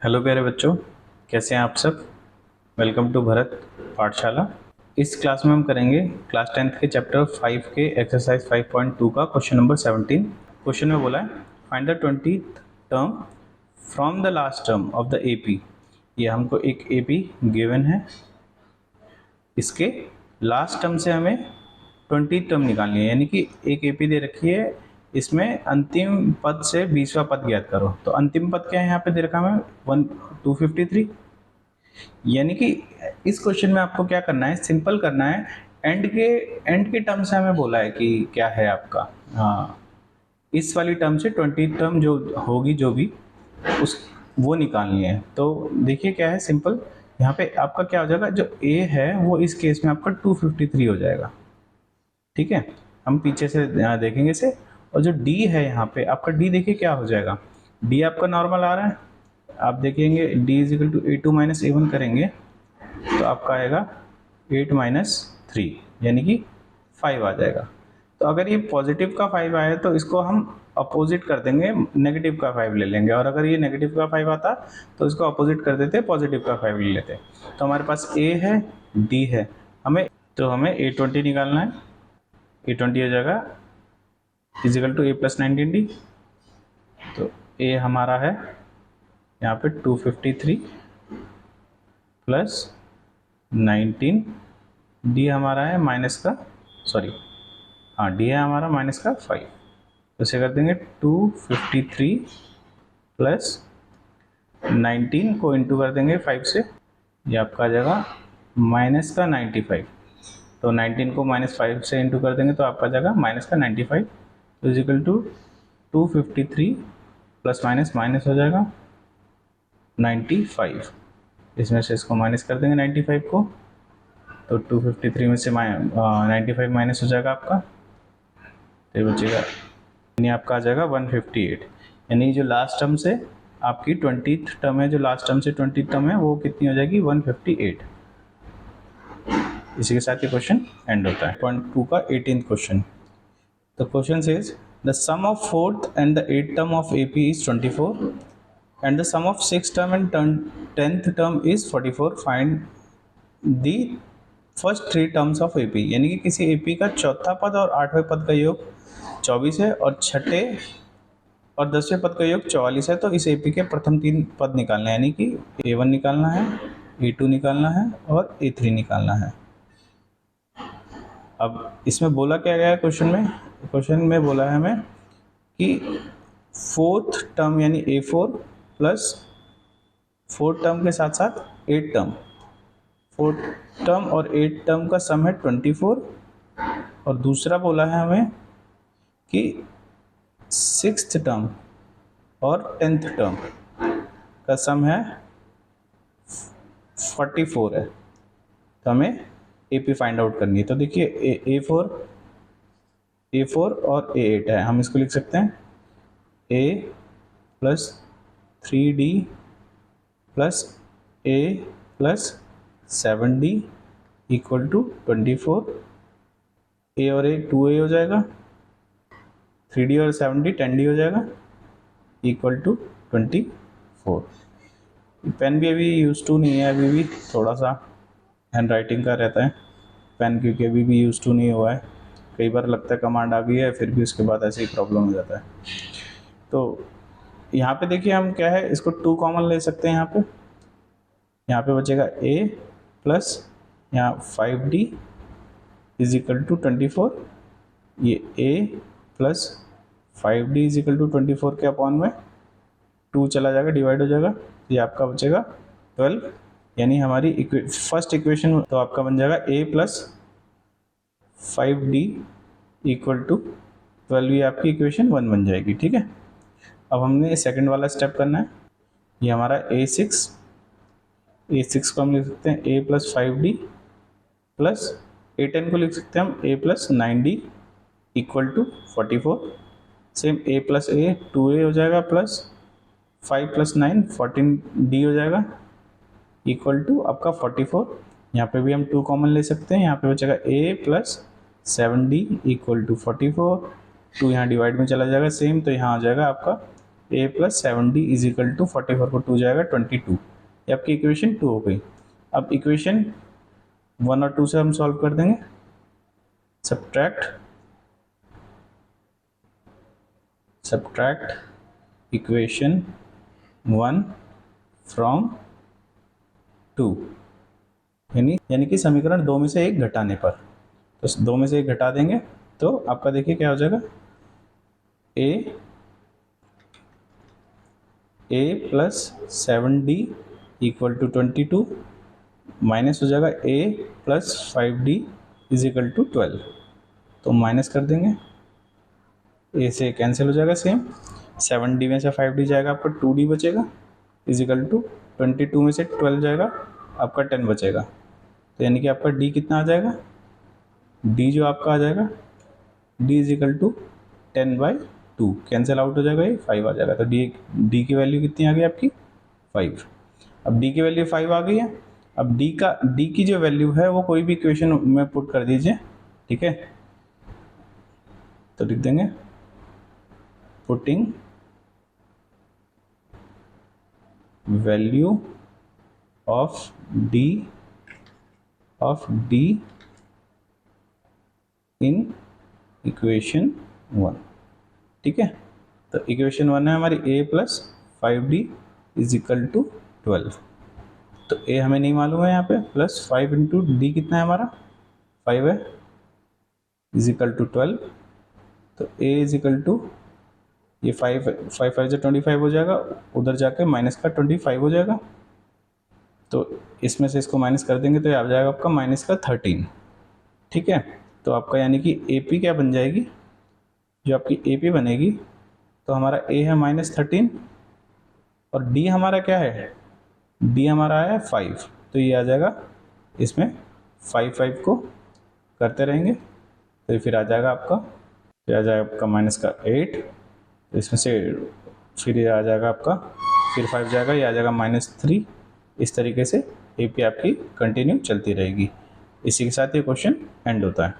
Hello प्यारे बच्चों, कैसे हैं आप सब। वेलकम टू भरत पाठशाला। इस क्लास में हम करेंगे क्लास 10th के चैप्टर 5 के एक्सरसाइज 5.2 का क्वेश्चन नंबर 17। क्वेश्चन में बोला है find the 20th term from the last term of the AP. ये हमको एक एपी गिवन है, इसके लास्ट टर्म से हमें 20th टर्म निकालनी है, यानी कि एक एपी दे रखी है, इसमें अंतिम पद से 20वां पद ज्ञात करो। तो अंतिम पद क्या है यहाँ पे दे रखा है 253, यानी कि इस क्वेश्चन में आपको क्या करना है, सिंपल करना है। एंड के टर्म से हमें बोला है कि क्या है आपका, हाँ, इस वाली टर्म से 20th टर्म जो होगी, जो भी उस वो निकालनी है। तो देखिए क्या है, सिंपल यहाँ पे आपका क्या हो जाएगा, जो ए है वो इस केस में आपका 253 हो जाएगा। ठीक है, हम पीछे से देखेंगे इसे। और जो डी है यहाँ पे आपका, डी देखिए क्या हो जाएगा, डी आपका नॉर्मल आ रहा है, आप देखेंगे D is equal to A2 minus A1 करेंगे तो आपका आएगा 8 माइनस 3 यानी कि 5 आ जाएगा। तो अगर ये पॉजिटिव का 5 आया तो इसको हम अपोजिट कर देंगे, नेगेटिव का 5 ले लेंगे, और अगर ये नेगेटिव का 5 आता तो इसको अपोजिट कर देते, पॉजिटिव का 5 ले लेते। तो हमारे पास ए है, डी है, हमें A20 निकालना है। A20 हो जाएगा is equal to A plus 19D। तो ए हमारा है यहाँ पे 253 प्लस 19, डी हमारा है माइनस का, सॉरी हाँ, डी है हमारा माइनस का 5। तो इसे कर देंगे 253 प्लस 19 को इंटू कर देंगे 5 से, ये आपका आ जाएगा माइनस का 95। तो 19 को माइनस 5 से इंटू कर देंगे तो आपका आ जाएगा माइनस का 95। तो is equal to 253 plus minus minus हो जाएगा 95, इसमें से इसको माइनस कर देंगे 95 को, तो 253 में से 95 माइनस हो जाएगा आपका, तो ये बचेगा, यानी आपका आ जाएगा 158। यानी जो लास्ट टर्म से आपकी 20th टर्म है, जो लास्ट टर्म से 20th टर्म है वो कितनी हो जाएगी 158। इसी के साथ ये क्वेश्चन एंड होता है। पॉइंट 2 का 18th question. The question says the sum of 4th and the 8th term of AP is 24 and the sum of 6th term and 10th term is 44. Find the first 3 terms of AP। यानी कि किसी AP का चौथा पद और 8वें पद का योग 24 है और छठे और 10वें पद का योग 44 है। तो इस AP के प्रथम 3 पद निकालना है, यानी कि A1 निकालना है, A2 निकालना है और A3 निकालना है। अब इसमें बोला क्या गया है क्वेश्चन में बोला है हमें कि 4th टर्म यानी A4 प्लस 4th टर्म के साथ साथ 8th टर्म, 4th टर्म और 8th टर्म का सम है 24। और दूसरा बोला है हमें कि 6th टर्म और 10th टर्म का सम है 44 है। तो हमें AP फाइंड आउट करनी है। तो देखिए A4 और A8 है, हम इसको लिख सकते हैं A plus 3D plus A plus 7D equal to 24। A और A 2A हो जाएगा, 3D और 7D 10D हो जाएगा इक्वल टू 24। पेन भी अभी यूज टू नहीं है, अभी भी थोड़ा सा हैंड राइटिंग का रहता है पेन, क्योंकि अभी भी यूज टू नहीं हुआ है। कई बार लगता है कमांड आ गई है, फिर भी उसके बाद ऐसे ही प्रॉब्लम हो जाता है। तो यहाँ पे देखिए हम क्या है, इसको 2 कॉमन ले सकते हैं। यहाँ पे बचेगा A प्लस यहाँ 5D इज इक्वल टू 24। ये A plus 5D is equal to 24 के अपॉन में 2 चला जाएगा, डिवाइड हो जाएगा, ये आपका बचेगा 12। यानी हमारी फर्स्ट इक्वेशन तो आपका बन जाएगा A plus 5D equal to 12, ये आपकी इक्वेशन 1 बन जाएगी। ठीक है, अब हमने सेकंड वाला स्टेप करना है। ये हमारा A6 को हम लिख सकते हैं A plus 5D plus A10 को लिख सकते हैं हम A plus 9D equal to 44। Same A plus A 2A हो जाएगा प्लस 5 प्लस 9 14D हो जाएगा इक्वल टू आपका 44। यहाँ पे भी हम 2 कॉमन ले सकते हैं, यहाँ पे बचेगा A plus 7D equal to 44। 2 यहाँ डिवाइड में चला जाएगा सेम, तो यहाँ आ जाएगा आपका A plus 7d is equal to 44 को 2 जाएगा 22। ये आपकी इक्वेशन 2 हो गई। अब इक्वेशन 1 और 2 से हम सॉल्व कर देंगे। सब्ट्रैक्ट इक्वेशन 1 फ्रॉम 2, यानी कि समीकरण 2 में से एक घटाने पर, तो 2 में से एक घटा देंगे तो आपका देखिए क्या हो जाएगा, A plus 7d equal to 22 minus हो जाएगा A plus 5d is equal to 12। तो माइनस कर देंगे, ए से कैंसिल हो जाएगा सेम, 7d में से 5d जाएगा आपका 2d बचेगा इज इक्वल टू 22 में से 12 जाएगा आपका 10 बचेगा। तो यानी कि आपका d कितना आ जाएगा, d जो आपका आ जाएगा d is equal to 10/2, cancel out हो जाएगा, ये 5 आ जाएगा। तो d की वैल्यू कितनी आ गई आपकी 5। अब d की वैल्यू 5 आ गई है। अब d की जो वैल्यू है वो कोई भी इक्वेशन में पुट कर दीजिए, ठीक है। तो लिख देंगे putting value of d in equation 1, ठीक है। तो इक्वेशन 1 है हमारी a plus 5d is equal to 12। तो a हमें नहीं मालूम है यहाँ पे, प्लस 5 इंटू डी कितना है हमारा 5 है इज इक्वल टू 12। तो a इज इक्वल टू ये 5 5 से 25 हो जाएगा, उधर जाके माइनस का 25 हो जाएगा। तो इसमें से इसको माइनस कर देंगे तो ये आ जाएगा आपका माइनस का 13, ठीक है। तो आपका यानी कि AP क्या बन जाएगी, जो आपकी AP बनेगी, तो हमारा A है -13 और D हमारा क्या है, D हमारा है 5। तो ये आ जाएगा, इसमें 5 को करते रहेंगे तो फिर आ जाएगा आपका, फिर आ जाएगा आपका माइनस का 8, तो इसमें से फिर ये आ जाएगा आपका, फिर 5 जाएगा, ये आ जाएगा -3। इस तरीके से AP आपकी कंटिन्यू चलती रहेगी। इसी के साथ ये क्वेश्चन एंड होता है।